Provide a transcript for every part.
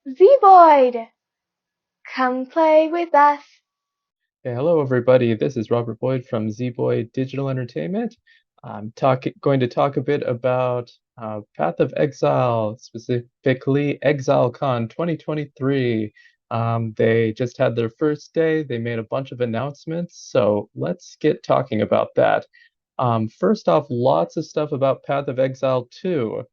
Zeboyd, come play with us. Okay, hello everybody. This is Robert Boyd from Zeboyd Digital Entertainment. Going to talk a bit about Path of Exile, specifically ExileCon 2023. They just had their first day. They made a bunch of announcements, so let's get talking about that. First off, lots of stuff about Path of Exile 2.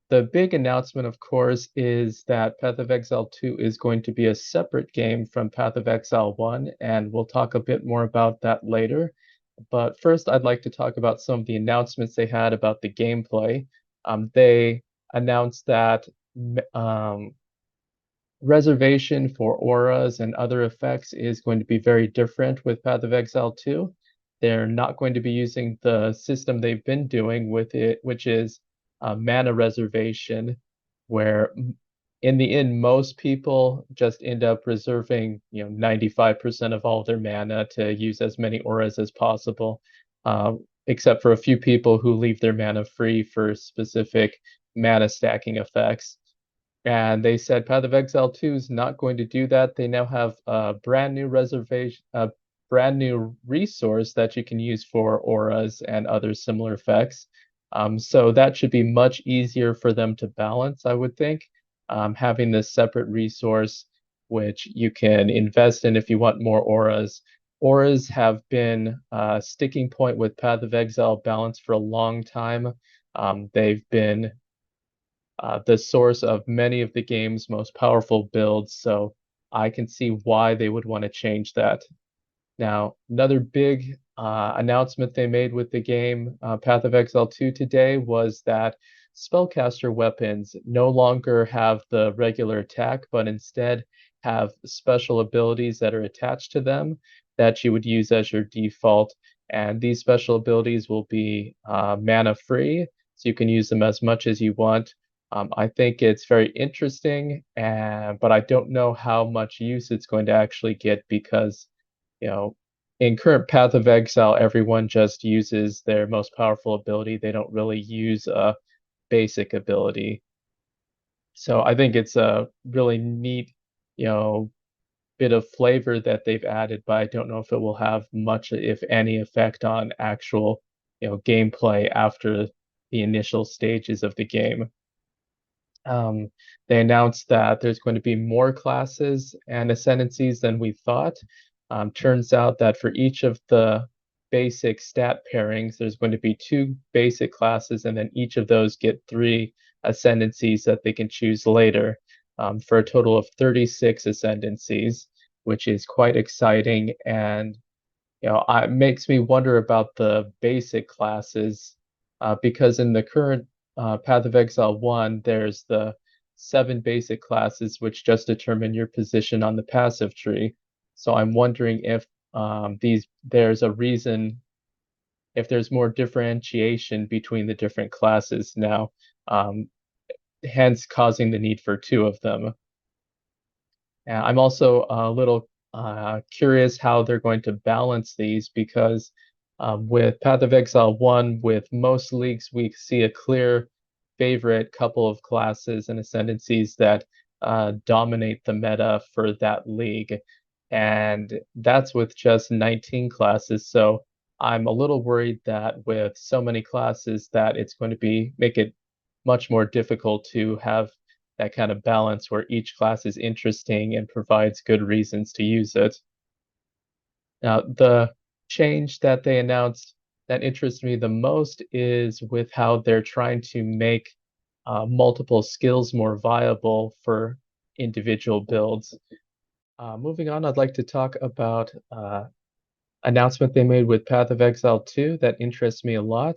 The big announcement, of course, is that Path of Exile 2 is going to be a separate game from Path of Exile 1, and we'll talk a bit more about that later. But first, I'd like to talk about some of the announcements they had about the gameplay. They announced that reservation for auras and other effects is going to be very different with Path of Exile 2. They're not going to be using the system they've been doing with it, which is mana reservation, where in the end, most people just end up reserving, 95% of all their mana to use as many auras as possible, except for a few people who leave their mana free for specific mana stacking effects. And they said Path of Exile 2 is not going to do that. They now have a brand new brand new resource that you can use for auras and other similar effects. So that should be much easier for them to balance, I would think. Having this separate resource, which you can invest in if you want more auras. Auras have been a sticking point with Path of Exile balance for a long time. They've been the source of many of the game's most powerful builds, so I can see why they would want to change that. Now, another big announcement they made with the game, Path of Exile 2 today, was that spellcaster weapons no longer have the regular attack, but instead have special abilities that are attached to them that you would use as your default. And these special abilities will be mana free, so you can use them as much as you want. I think it's very interesting, but I don't know how much use it's going to actually get because, you know, in current Path of Exile, everyone just uses their most powerful ability. They don't really use a basic ability. So I think it's a really neat, you know, bit of flavor that they've added, but I don't know if it will have much, if any, effect on actual, gameplay after the initial stages of the game. Um, they announced that there's going to be more classes and ascendancies than we thought. Turns out that for each of the basic stat pairings, there's going to be two basic classes, and then each of those get three ascendancies that they can choose later, for a total of 36 ascendancies, which is quite exciting. And it makes me wonder about the basic classes, because in the current Path of Exile 1, there's the 7 basic classes which just determine your position on the passive tree. So I'm wondering if there's a reason, if there's more differentiation between the different classes now, um, hence causing the need for two of them. I'm also a little curious how they're going to balance these because with Path of Exile 1, with most leagues, we see a clear favorite couple of classes and ascendancies that dominate the meta for that league. And that's with just 19 classes. So I'm a little worried that with so many classes that it's going to make it much more difficult to have that kind of balance where each class is interesting and provides good reasons to use it. Now, the change that they announced that interests me the most is with how they're trying to make multiple skills more viable for individual builds. Moving on, I'd like to talk about announcement they made with Path of Exile 2 that interests me a lot.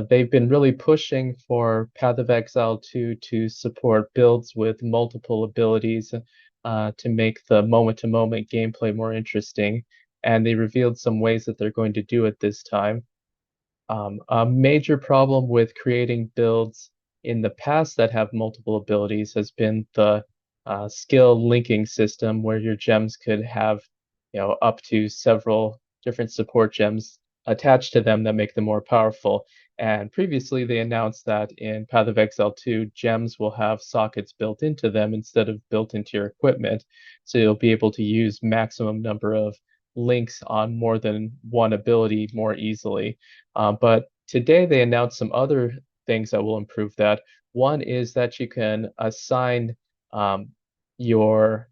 They've been really pushing for Path of Exile 2 to support builds with multiple abilities to make the moment-to-moment gameplay more interesting, and they revealed some ways that they're going to do it this time. A major problem with creating builds in the past that have multiple abilities has been the skill linking system where your gems could have, up to several different support gems attached to them that make them more powerful. And previously, they announced that in Path of Exile 2, gems will have sockets built into them instead of built into your equipment. So you'll be able to use maximum number of links on more than one ability more easily. But today, they announced some other things that will improve that. One is that you can assign your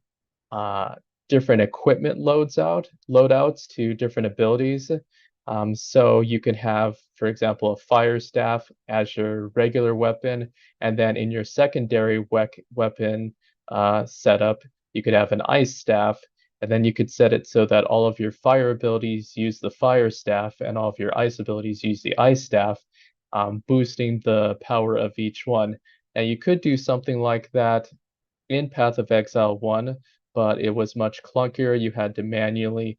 uh, different equipment loadouts to different abilities. So you can have, for example, a fire staff as your regular weapon, and then in your secondary weapon setup, you could have an ice staff, and then you could set it so that all of your fire abilities use the fire staff, and all of your ice abilities use the ice staff, boosting the power of each one. Now you could do something like that in Path of Exile 1, but it was much clunkier. You had to manually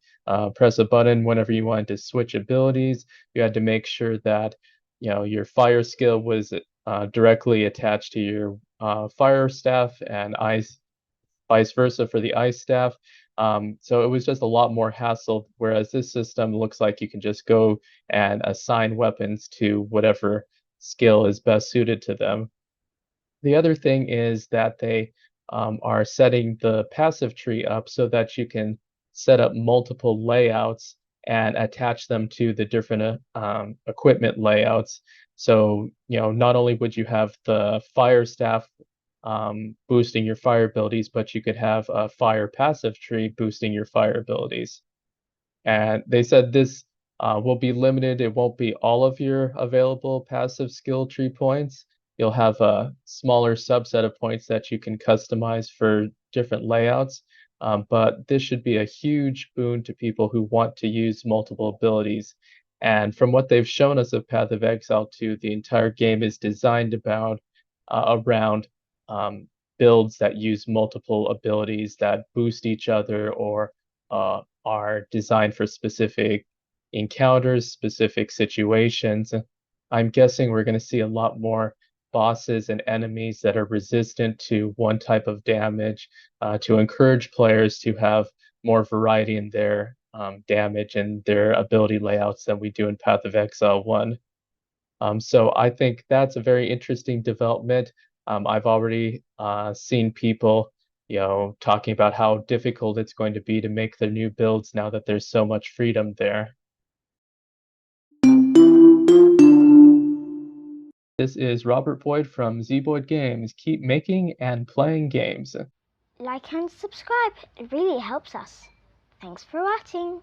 press a button whenever you wanted to switch abilities. You had to make sure that your fire skill was directly attached to your fire staff, and ice vice versa for the ice staff. So it was just a lot more hassle, whereas this system looks like you can just go and assign weapons to whatever skill is best suited to them. The other thing is that they are setting the passive tree up so that you can set up multiple layouts and attach them to the different equipment layouts. So, not only would you have the fire staff boosting your fire abilities, but you could have a fire passive tree boosting your fire abilities. And they said this will be limited. It won't be all of your available passive skill tree points. You'll have a smaller subset of points that you can customize for different layouts. But this should be a huge boon to people who want to use multiple abilities. And from what they've shown us of Path of Exile 2, the entire game is designed around builds that use multiple abilities that boost each other or are designed for specific encounters, specific situations. I'm guessing we're going to see a lot more bosses and enemies that are resistant to one type of damage to encourage players to have more variety in their damage and their ability layouts than we do in Path of Exile 1. So I think that's a very interesting development. I've already seen people, talking about how difficult it's going to be to make their new builds now that there's so much freedom there. This is Robert Boyd from Zeboyd Games. Keep making and playing games. Like and subscribe, it really helps us. Thanks for watching.